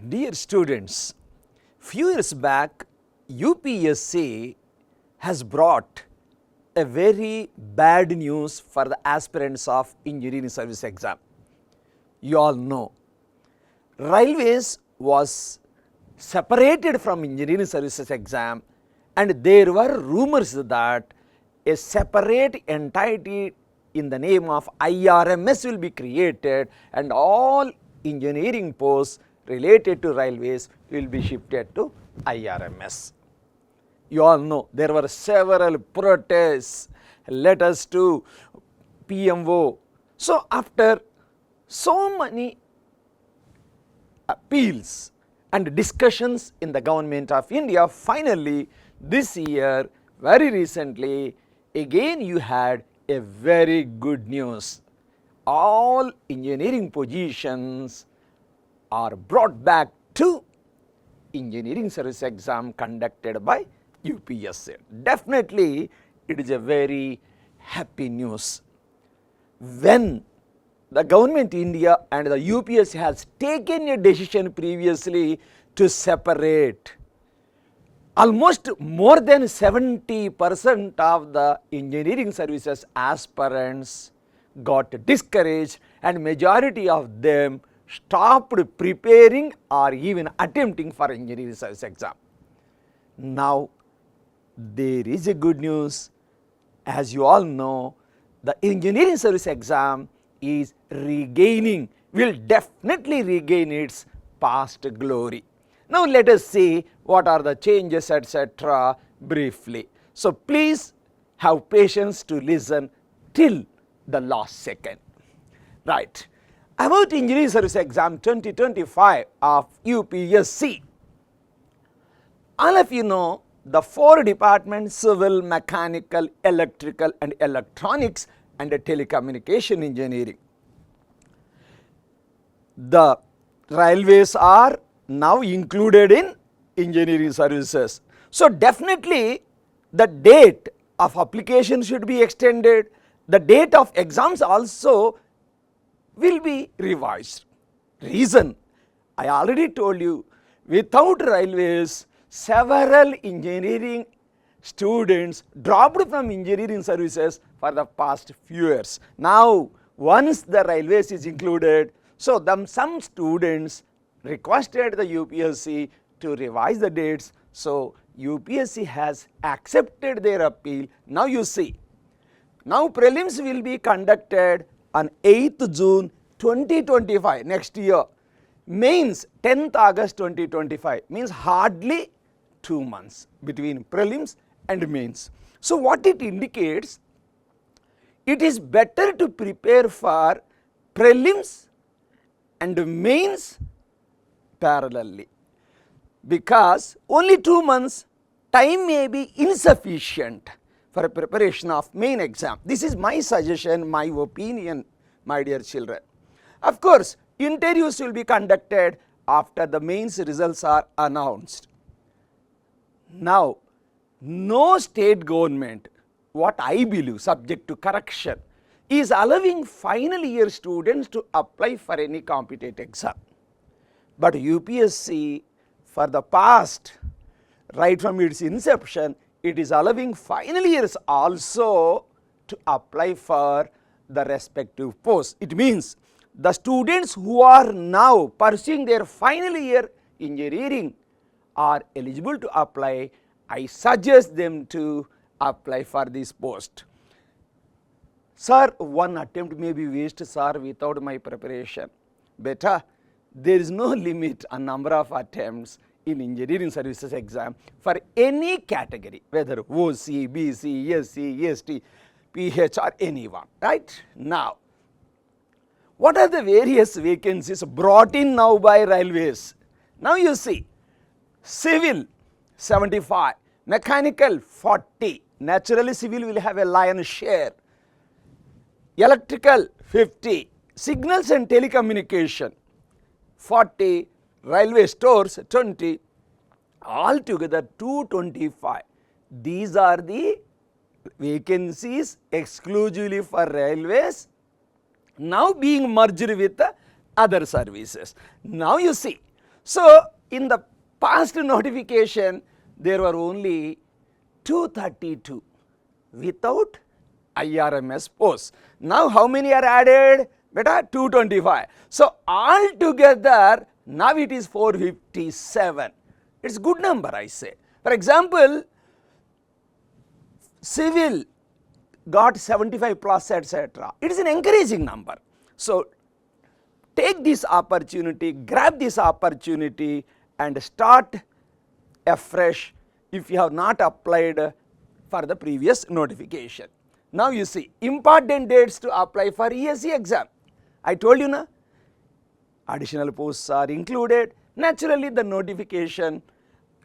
Dear students, few years back UPSC has brought a very bad news for the aspirants of engineering service exam. You all know railways was separated from engineering services exam, and there were rumors that a separate entity in the name of IRMS will be created and all engineering posts related to railways will be shifted to IRMS. You all know there were several protests, letters to PMO. So after so many appeals and discussions in the government of India, finally this year, very recently, again you had a very good news. All engineering positions are brought back to engineering service exam conducted by UPSC. Definitely it is a very happy news. When the government India and the UPSC has taken a decision previously to separate, almost more than 70% of the engineering services aspirants got discouraged and majority of them stopped preparing or even attempting for engineering service exam. Now there is a good news. As you all know, the engineering service exam is regaining, will definitely regain its past glory. Now let us see what are the changes, etc. briefly. So please have patience to listen till the last second. Right. About engineering service exam 2025 of UPSC. All of you know the 4 departments: civil, mechanical, electrical and electronics and telecommunication engineering. The railways are now included in engineering services. So definitely the date of application should be extended, the date of exams also will be revised. Reason, I already told you, without railways several engineering students dropped from engineering services for the past few years. Now once the railways is included, so some students requested the UPSC to revise the dates. So UPSC has accepted their appeal. Now you see, now prelims will be conducted on 8th June 2025 next year. Mains 10th August 2025, means hardly 2 months between prelims and mains. So what it indicates, it is better to prepare for prelims and mains parallelly, because only 2 months time may be insufficient for a preparation of main exam. This is my suggestion, my opinion, my dear children. Of course, interviews will be conducted after the mains results are announced. Now, no state government, what I believe, subject to correction, is allowing final year students to apply for any competitive exam. But UPSC for the past, right from its inception, it is allowing final years also to apply for the respective posts. It means the students who are now pursuing their final year engineering are eligible to apply. I suggest them to apply for this post. Sir, one attempt may be wasted, sir, without my preparation. Better, there is no limit on number of attempts in engineering services exam for any category, whether OC, BC, SC, ST, PH or anyone, right? Now, what are the various vacancies brought in now by railways? Now you see, civil 75, mechanical 40, naturally civil will have a lion's share, electrical 50, signals and telecommunication 40, railway stores 20, altogether 225. These are the vacancies exclusively for railways, now being merged with the other services. Now you see, So, in the past notification, there were only 232 without IRMS posts. Now, how many are added? Beta 225. So, altogether, now it is 457. It is good number, I say. For example, civil got 75 plus, etc. It is an encouraging number. So, take this opportunity, grab this opportunity and start afresh if you have not applied for the previous notification. Now you see, important dates to apply for ESE exam. I told you na, additional posts are included. Naturally, the notification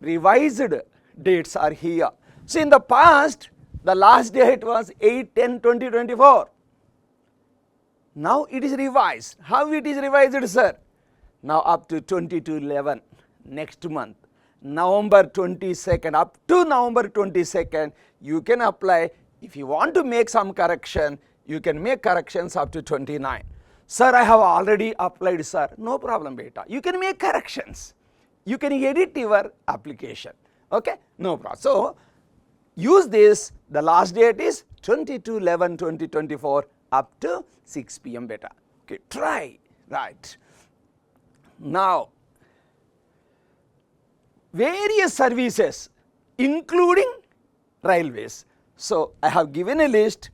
revised dates are here. So, in the past, the last date was 8/10/2024. Now it is revised. How it is revised, sir? Now up to 22/11 next month, November 22nd, up to November 22nd, you can apply. If you want to make some correction, you can make corrections up to 29. Sir, I have already applied, sir. No problem, beta. You can make corrections. You can edit your application. Okay? No problem. So, use this. The last date is 22/11/2024 up to 6 p.m. beta. Okay, try. Right. Now, various services including railways. So, I have given a list.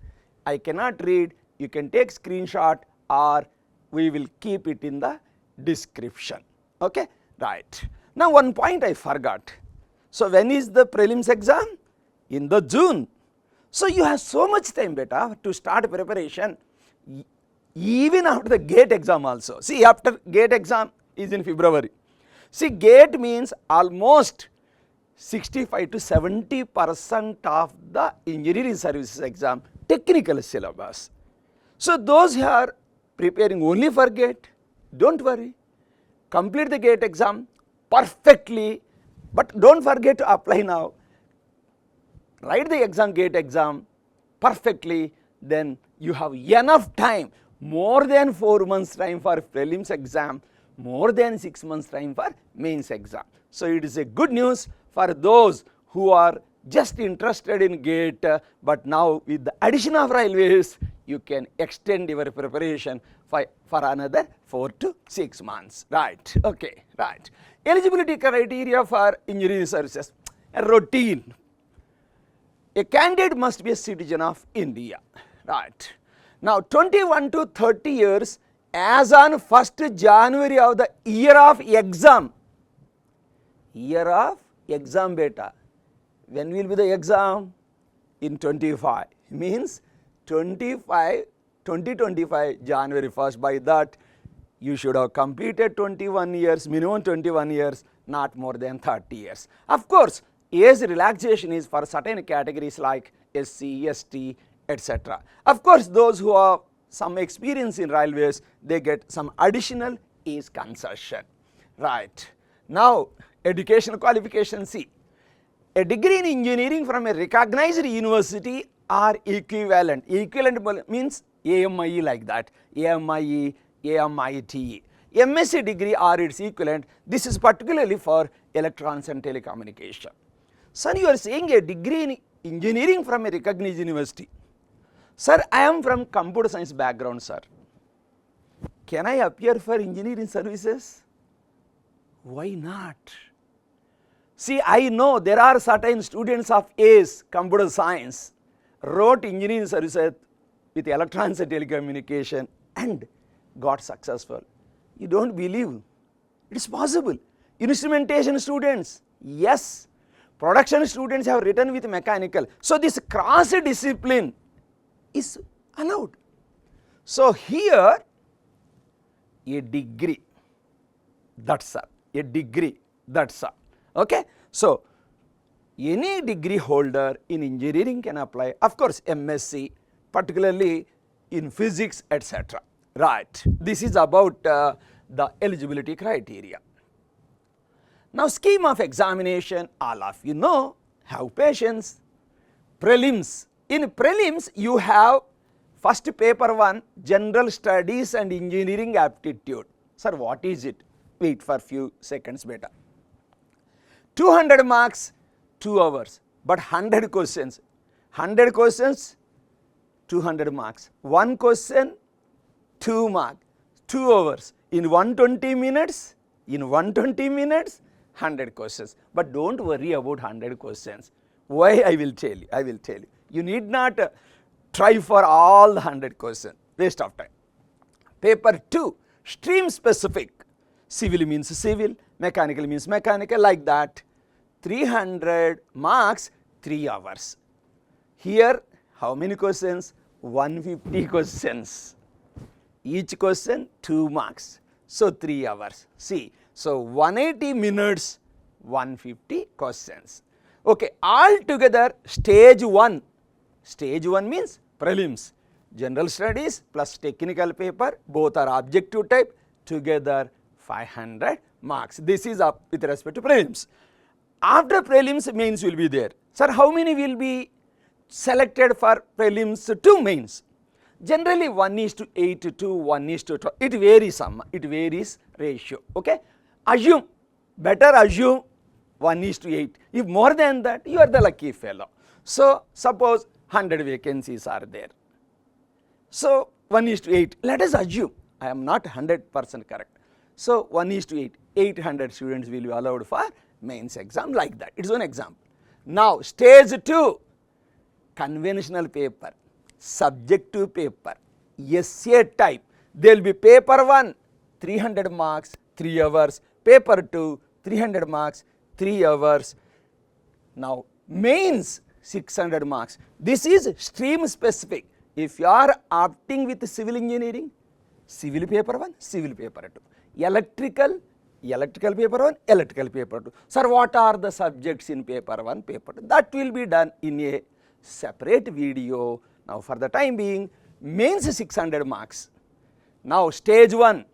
I cannot read. You can take screenshot or we will keep it in the description. Okay? Right. Now, one point I forgot. So, when is the prelims exam? In the June. So, you have so much time beta to start preparation even after the GATE exam also. See, after GATE exam is in February. See, GATE means almost 65 to 70% of the engineering services exam technical syllabus. So, those who are preparing only for GATE, don't worry, complete the GATE exam perfectly, but don't forget to apply now. Write the exam, GATE exam perfectly, then you have enough time, more than 4 months time for prelims exam, more than 6 months time for mains exam. So, it is a good news for those who are just interested in GATE, but now with the addition of railways, you can extend your preparation for another 4 to 6 months. Right. Okay. Right. Eligibility criteria for engineering services, a routine. A candidate must be a citizen of India. Right. Now, 21 to 30 years as on 1st January of the year of exam. Year of exam beta. When will be the exam? In 25. Means 2025 January 1st. By that, you should have completed 21 years, minimum 21 years, not more than 30 years. Of course, age relaxation is for certain categories like SC, ST, etc. Of course, those who have some experience in railways, they get some additional age concession. Right. Now, educational qualification C. A degree in engineering from a recognized university or equivalent. Equivalent means AMIE like that. AMIE, AMITE. MSc degree or its equivalent. This is particularly for electronics and telecommunication. Sir, you are saying a degree in engineering from a recognized university. Sir, I am from computer science background, sir. Can I appear for engineering services? Why not? See, I know there are certain students of ACE, computer science, wrote engineering services with electronics and telecommunication and got successful. You don't believe? It is possible. Instrumentation students, yes. Production students have written with mechanical. So, this cross discipline is allowed. So, here a degree, that's all. A degree, that's all. Okay. So, any degree holder in engineering can apply, of course, MSc, particularly in physics, etc. Right. This is about the eligibility criteria. Now, scheme of examination, all of you know, have patience. Prelims. In prelims, you have first paper 1, general studies and engineering aptitude. Sir, what is it? wait for few seconds beta. 200 marks, 2 hours, but 100 questions. 100 questions, 200 marks. 1 question, 2 marks, 2 hours. In 120 minutes, 100 questions. But don't worry about 100 questions. Why? I will tell you. You need not try for all the 100 questions. Waste of time. Paper 2, stream specific. Civil means civil, mechanical means mechanical, like that. 300 marks, 3 hours. Here, how many questions? 150 questions. Each question 2 marks. So 3 hours. See, so 180 minutes, 150 questions. Okay, all together stage 1. Stage 1 means prelims. General studies plus technical paper, both are objective type, together 500 marks. This is up with respect to prelims. After prelims, mains will be there. Sir, how many will be selected for prelims to mains? Generally 1:8 to 1:12. It varies it varies ratio. Okay, better assume 1:8. If more than that, you are the lucky fellow. So suppose 100 vacancies are there. So 1:8. Let us assume, I am not 100% correct. So 1:8. 800 students will be allowed for mains exam, like that. It is one example. Now stage 2, conventional paper, subjective paper, essay type. There will be paper 1, 300 marks, 3 hours. Paper 2, 300 marks, 3 hours. Now mains 600 marks. This is stream specific. If you are opting with civil engineering, civil paper 1, civil paper 2. Electrical paper 1, electrical paper 2. Sir, what are the subjects in paper 1, paper 2? That will be done in a separate video. Now for the time being, mains 600 marks. Now stage 1,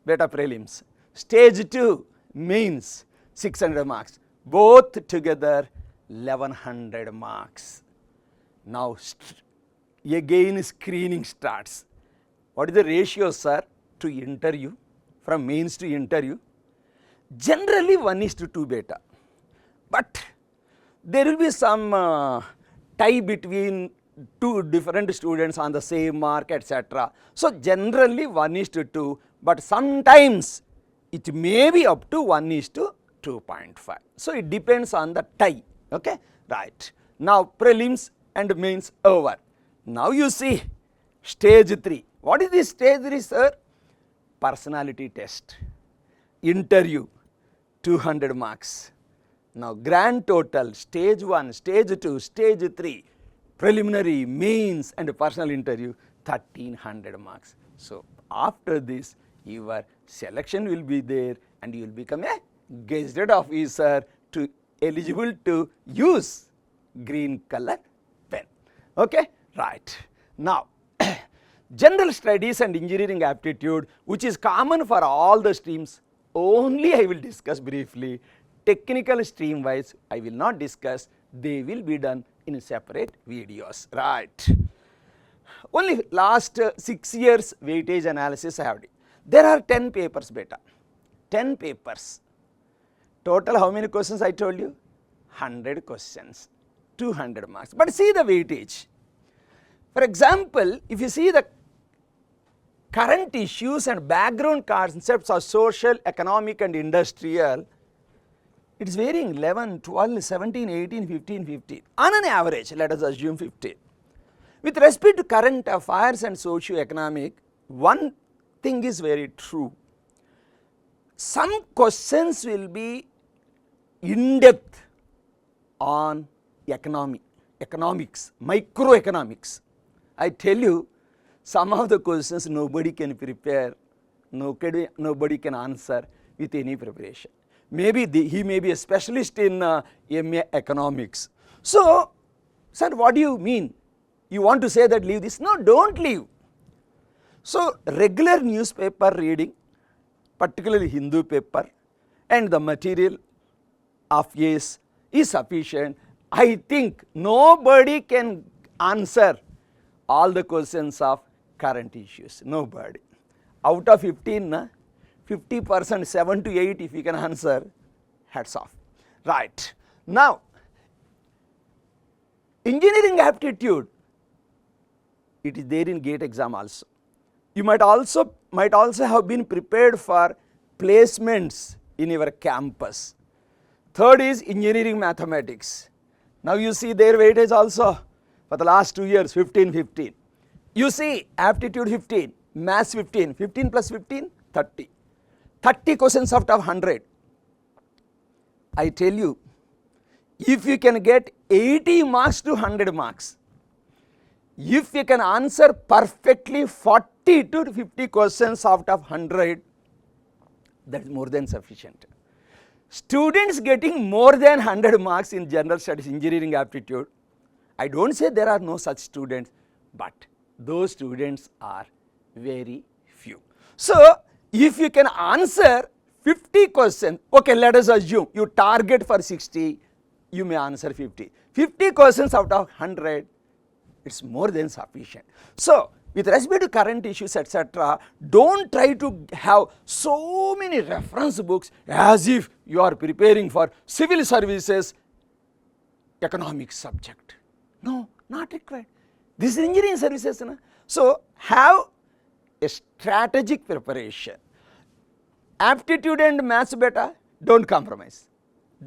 beta prelims. Stage 2, mains 600 marks. Both together 1100 marks. Now again screening starts. What is the ratio, sir, to interview, from mains to interview? Generally 1:2 beta, but there will be some tie between 2 different students on the same mark, etc. So generally 1:2, but sometimes it may be up to 1:2.5. So it depends on the tie. Okay, right. Now prelims and mains over. Now you see stage 3. What is this stage 3, sir? Personality test, interview, 200 marks. Now grand total, stage 1, stage 2, stage 3, preliminary, mains and personal interview, 1300 marks. So after this, your selection will be there and you will become a gazetted officer to eligible to use green color pen. Okay, right. Now general studies and engineering aptitude, which is common for all the streams, only I will discuss briefly. Technical stream wise, I will not discuss. They will be done in separate videos. Right. Only last 6 years weightage analysis I have done. There are 10 papers beta. 10 papers. Total how many questions I told you? 100 questions. 200 marks. But see the weightage. For example, if you see the current issues and background concepts of social, economic and industrial, it is varying 11, 12, 17, 18, 15, 15. On an average, let us assume 15. With respect to current affairs and socio-economic, one thing is very true. Some questions will be in depth on economics, microeconomics. I tell you, some of the questions nobody can prepare, nobody can answer with any preparation. Maybe he may be a specialist in MA economics. So, sir, what do you mean? You want to say that leave this? No, don't leave. So, regular newspaper reading, particularly Hindu paper, and the material of ACE is sufficient. I think nobody can answer all the questions of current issues. Nobody. Out of 15, 50%, 7 to 8 if you can answer, hats off. Right. Now, engineering aptitude, it is there in GATE exam also. You might also have been prepared for placements in your campus. Third is engineering mathematics. Now you see their weightage also for the last 2 years, 15, 15. You see aptitude 15, maths 15, 15 plus 15, 30. 30 questions out of 100. I tell you, if you can get 80 marks to 100 marks, if you can answer perfectly 40 to 50 questions out of 100, that is more than sufficient. Students getting more than 100 marks in general studies, engineering aptitude, I don't say there are no such students, but those students are very few. So, if you can answer 50 questions, okay, let us assume you target for 60, you may answer 50. 50 questions out of 100, it's more than sufficient. So, with respect to current issues, etc., don't try to have so many reference books as if you are preparing for civil services economics subject. No, not required. This is engineering services. Na? So, have a strategic preparation. Aptitude and maths beta, don't compromise.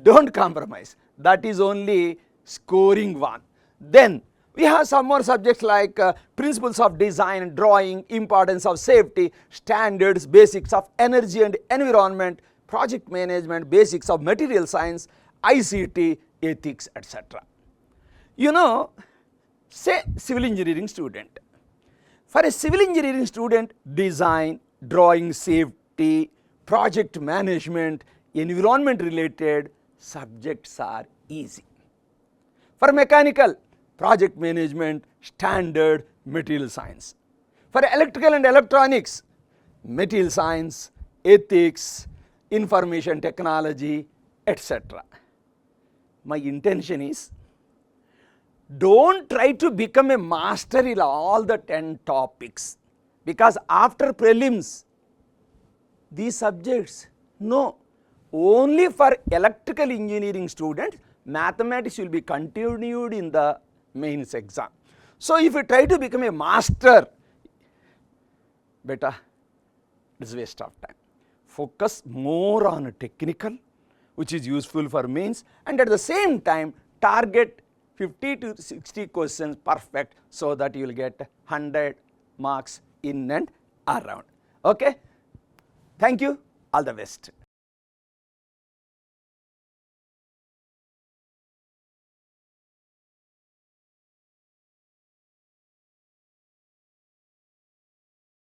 Don't compromise. That is only scoring one. Then we have some more subjects like principles of design, drawing, importance of safety, standards, basics of energy and environment, project management, basics of material science, ICT, ethics, etc. You know, say civil engineering student. For a civil engineering student, design, drawing, safety, project management, environment related subjects are easy. For mechanical, project management, standard, material science. For electrical and electronics, material science, ethics, information technology, etc. My intention is, don't try to become a master in all the 10 topics, because after prelims, these subjects, no, only for electrical engineering students, mathematics will be continued in the mains exam. So, if you try to become a master, beta, it is waste of time. Focus more on technical, which is useful for mains, and at the same time target 50 to 60 questions perfect, so that you will get 100 marks in and around. Okay? Thank you. All the best.